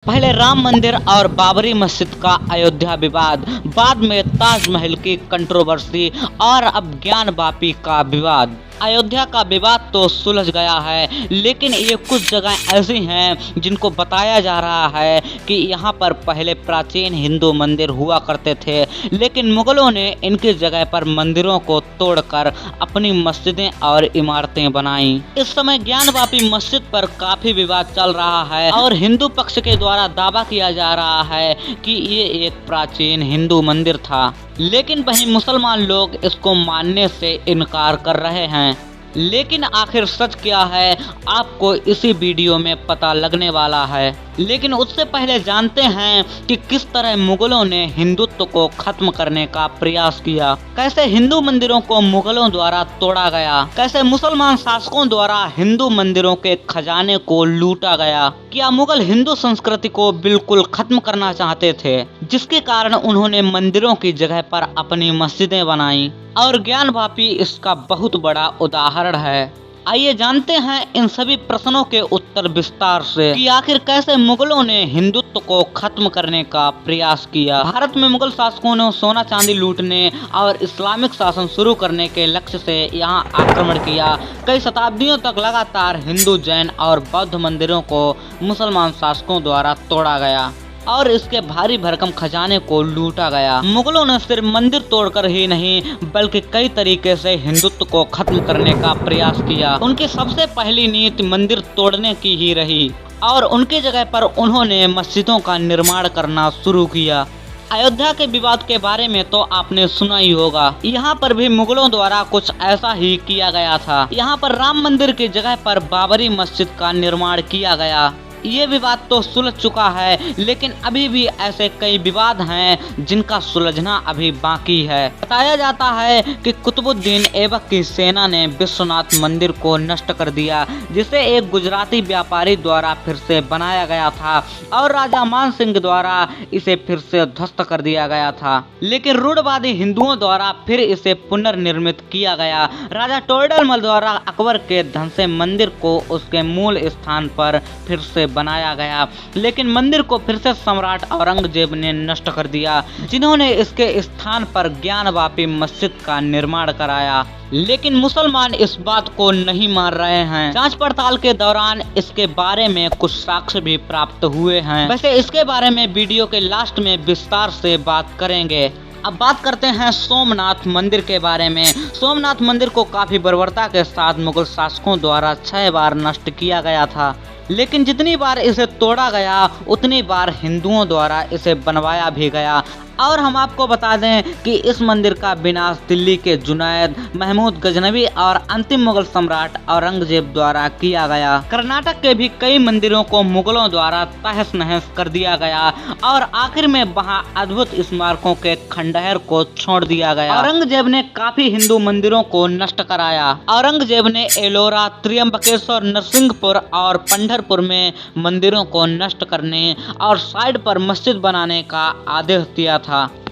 पहले राम मंदिर और बाबरी मस्जिद का अयोध्या विवाद, बाद में ताजमहल की कंट्रोवर्सी और अब ज्ञान वापी का विवाद। अयोध्या का विवाद तो सुलझ गया है, लेकिन ये कुछ जगह ऐसी हैं जिनको बताया जा रहा है कि यहाँ पर पहले प्राचीन हिंदू मंदिर हुआ करते थे, लेकिन मुगलों ने इनकी जगह पर मंदिरों को तोड़कर अपनी मस्जिदें और इमारतें बनाई। इस समय ज्ञान वापी मस्जिद पर काफी विवाद चल रहा है और हिंदू पक्ष के द्वारा दावा किया जा रहा है कि ये एक प्राचीन हिंदू मंदिर था, लेकिन वहीं मुसलमान लोग इसको मानने से इनकार कर रहे हैं। लेकिन आखिर सच क्या है, आपको इसी वीडियो में पता लगने वाला है। लेकिन उससे पहले जानते हैं कि किस तरह मुगलों ने हिंदुत्व को खत्म करने का प्रयास किया, कैसे हिंदू मंदिरों को मुगलों द्वारा तोड़ा गया, कैसे मुसलमान शासकों द्वारा हिंदू मंदिरों के खजाने को लूटा गया। क्या मुगल हिंदू संस्कृति को बिल्कुल खत्म करना चाहते थे, जिसके कारण उन्होंने मंदिरों की जगह पर अपनी मस्जिदें बनाई, और ज्ञान वापी इसका बहुत बड़ा उदाहरण है। आइए जानते हैं इन सभी प्रश्नों के उत्तर विस्तार से कि आखिर कैसे मुगलों ने हिंदुत्व को खत्म करने का प्रयास किया। भारत में मुगल शासकों ने सोना चांदी लूटने और इस्लामिक शासन शुरू करने के लक्ष्य से यहाँ आक्रमण किया। कई शताब्दियों तक लगातार हिंदू, जैन और बौद्ध मंदिरों को मुसलमान शासकों द्वारा तोड़ा गया और इसके भारी भरकम खजाने को लूटा गया। मुगलों ने सिर्फ मंदिर तोड़कर ही नहीं, बल्कि कई तरीके से हिंदुत्व को खत्म करने का प्रयास किया। उनकी सबसे पहली नीति मंदिर तोड़ने की ही रही और उनकी जगह पर उन्होंने मस्जिदों का निर्माण करना शुरू किया। अयोध्या के विवाद के बारे में तो आपने सुना ही होगा। यहाँ पर भी मुगलों द्वारा कुछ ऐसा ही किया गया था। यहाँ पर राम मंदिर की जगह पर बाबरी मस्जिद का निर्माण किया गया। ये विवाद तो सुलझ चुका है, लेकिन अभी भी ऐसे कई विवाद हैं जिनका सुलझना अभी बाकी है। बताया जाता है कि कुतुबुद्दीन ऐबक की सेना ने विश्वनाथ मंदिर को नष्ट कर दिया, जिसे एक गुजराती व्यापारी द्वारा फिर से बनाया गया था और राजा मान सिंह द्वारा इसे फिर से ध्वस्त कर दिया गया था। लेकिन रूढ़वादी हिंदुओं द्वारा फिर इसे पुनर्निर्मित किया गया। राजा टोडरमल द्वारा अकबर के धन से मंदिर को उसके मूल स्थान पर फिर से बनाया गया, लेकिन मंदिर को फिर से सम्राट औरंगजेब ने नष्ट कर दिया, जिन्होंने इसके स्थान पर ज्ञान वापी मस्जिद का निर्माण कराया। लेकिन मुसलमान इस बात को नहीं मान रहे हैं। जांच पड़ताल के दौरान इसके बारे में कुछ साक्ष्य भी प्राप्त हुए हैं। वैसे इसके बारे में वीडियो के लास्ट में विस्तार से बात करेंगे। अब बात करते हैं सोमनाथ मंदिर के बारे में। सोमनाथ मंदिर को काफी बर्बरता के साथ मुगल शासकों द्वारा 6 बार नष्ट किया गया था, लेकिन जितनी बार इसे तोड़ा गया उतनी बार हिंदुओं द्वारा इसे बनवाया भी गया। और हम आपको बता दें कि इस मंदिर का विनाश दिल्ली के जुनैद, महमूद गजनवी और अंतिम मुगल सम्राट औरंगजेब द्वारा किया गया। कर्नाटक के भी कई मंदिरों को मुगलों द्वारा तहस नहस कर दिया गया और आखिर में वहां अद्भुत स्मारकों के खंडहर को छोड़ दिया गया। औरंगजेब ने काफी हिंदू मंदिरों को नष्ट कराया। औरंगजेब ने एलोरा, त्र्यंबकेश्वर, नरसिंहपुर और पंढरपुर में मंदिरों को नष्ट करने और साइड पर मस्जिद बनाने का आदेश दिया था।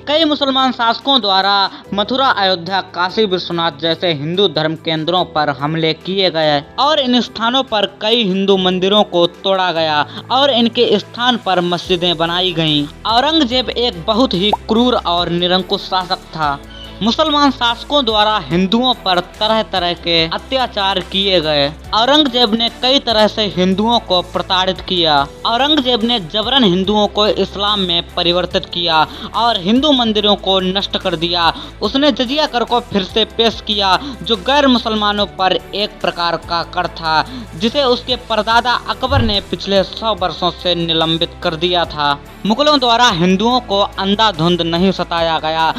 कई मुसलमान शासकों द्वारा मथुरा, अयोध्या, काशी विश्वनाथ जैसे हिंदू धर्म केंद्रों पर हमले किए गए और इन स्थानों पर कई हिंदू मंदिरों को तोड़ा गया और इनके स्थान पर मस्जिदें बनाई गईं। औरंगजेब एक बहुत ही क्रूर और निरंकुश शासक था। मुसलमान शासकों द्वारा हिंदुओं पर तरह तरह के अत्याचार किए गए। औरंगजेब ने कई तरह से हिंदुओं को प्रताड़ित किया। औरंगजेब ने जबरन हिंदुओं को इस्लाम में परिवर्तित किया और हिंदू मंदिरों को नष्ट कर दिया। उसने जजिया कर को फिर से पेश किया, जो गैर मुसलमानों पर एक प्रकार का कर था, जिसे उसके परदादा अकबर ने पिछले 100 वर्षों से निलंबित कर दिया था। मुगलों द्वारा हिंदुओं को अंधाधुंध नहीं सताया गया,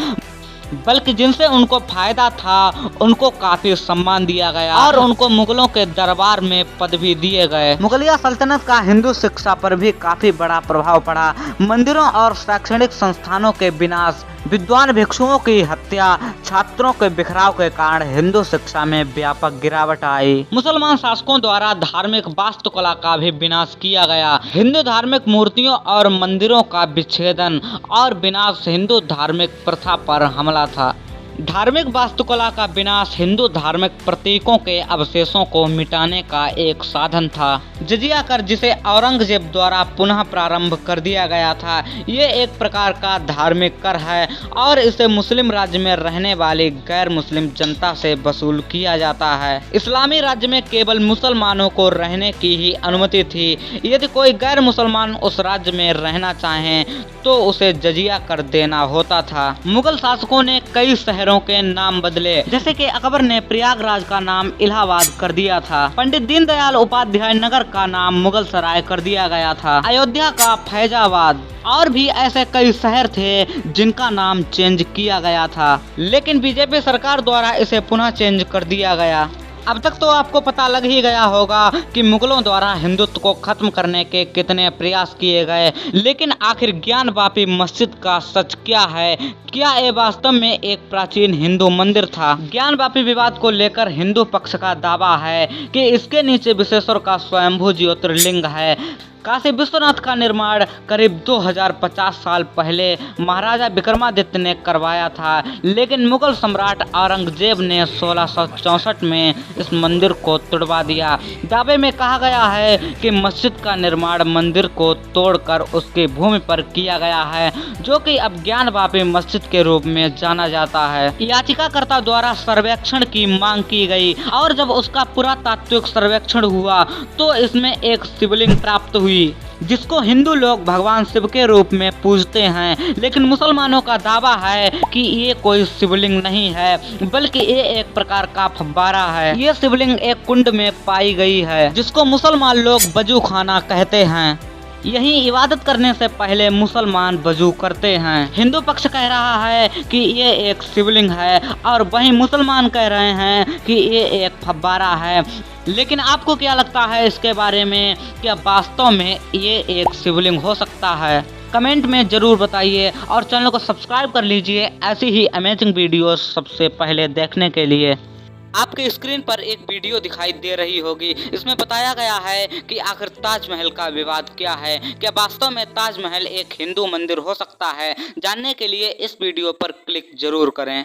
बल्कि जिनसे उनको फायदा था उनको काफी सम्मान दिया गया और उनको मुगलों के दरबार में पद भी दिए गए। मुगलिया सल्तनत का हिंदू शिक्षा पर भी काफी बड़ा प्रभाव पड़ा। मंदिरों और शैक्षणिक संस्थानों के विनाश, विद्वान भिक्षुओं की हत्या, छात्रों के बिखराव के कारण हिंदू शिक्षा में व्यापक गिरावट आई। मुसलमान शासकों द्वारा धार्मिक वास्तुकला का भी विनाश किया गया। हिंदू धार्मिक मूर्तियों और मंदिरों का विच्छेदन और विनाश हिंदू धार्मिक प्रथा पर हमला था। धार्मिक वास्तुकला का विनाश हिंदू धार्मिक प्रतीकों के अवशेषों को मिटाने का एक साधन था। जजिया कर जिसे औरंगजेब द्वारा पुनः प्रारंभ कर दिया गया था, ये एक प्रकार का धार्मिक कर है और इसे मुस्लिम राज्य में रहने वाली गैर मुस्लिम जनता से वसूल किया जाता है। इस्लामी राज्य में केवल मुसलमानों को रहने की ही अनुमति थी। यदि कोई गैर मुसलमान उस राज्य में रहना चाहे तो उसे जजिया कर देना होता था। मुगल शासकों ने कई शहरों के नाम बदले, जैसे कि अकबर ने प्रयागराज का नाम इलाहाबाद कर दिया था। पंडित दीनदयाल उपाध्याय नगर का नाम मुगल सराय कर दिया गया था। अयोध्या का फैजाबाद और भी ऐसे कई शहर थे जिनका नाम चेंज किया गया था, लेकिन बीजेपी सरकार द्वारा इसे पुनः चेंज कर दिया गया। अब तक तो आपको पता लग ही गया होगा कि मुगलों द्वारा हिंदुत्व को खत्म करने के कितने प्रयास किए गए, लेकिन आखिर ज्ञानवापी मस्जिद का सच क्या है? क्या ये वास्तव में एक प्राचीन हिंदू मंदिर था? ज्ञानवापी विवाद को लेकर हिंदू पक्ष का दावा है कि इसके नीचे विश्वेश्वर का स्वयंभू ज्योतिर्लिंग है। काशी विश्वनाथ का निर्माण करीब 2050 साल पहले महाराजा विक्रमादित्य ने करवाया था, लेकिन मुगल सम्राट औरंगजेब ने 1664 में इस मंदिर को तुड़वा दिया। दावे में कहा गया है कि मस्जिद का निर्माण मंदिर को तोड़कर उसकी भूमि पर किया गया है, जो कि अब ज्ञानवापी मस्जिद के रूप में जाना जाता है। याचिकाकर्ता द्वारा सर्वेक्षण की मांग की गई और जब उसका पुरातात्विक सर्वेक्षण हुआ तो इसमें एक शिवलिंग प्राप्त हुई जिसको हिंदू लोग भगवान शिव के रूप में पूजते हैं, लेकिन मुसलमानों का दावा है कि ये कोई शिवलिंग नहीं है बल्कि ये एक प्रकार का फव्वारा है। ये शिवलिंग एक कुंड में पाई गई है जिसको मुसलमान लोग वजू खाना कहते हैं। यही इबादत करने से पहले मुसलमान वजू करते हैं। हिंदू पक्ष कह रहा है कि ये एक शिवलिंग है और वहीं मुसलमान कह रहे हैं कि ये एक फव्वारा है। लेकिन आपको क्या लगता है इसके बारे में? क्या वास्तव में ये एक शिवलिंग हो सकता है? कमेंट में जरूर बताइए और चैनल को सब्सक्राइब कर लीजिए ऐसी ही अमेजिंग वीडियोस सबसे पहले देखने के लिए। आपके स्क्रीन पर एक वीडियो दिखाई दे रही होगी। इसमें बताया गया है कि आखिर ताजमहल का विवाद क्या है। क्या वास्तव में ताजमहल एक हिंदू मंदिर हो सकता है? जानने के लिए इस वीडियो पर क्लिक जरूर करें।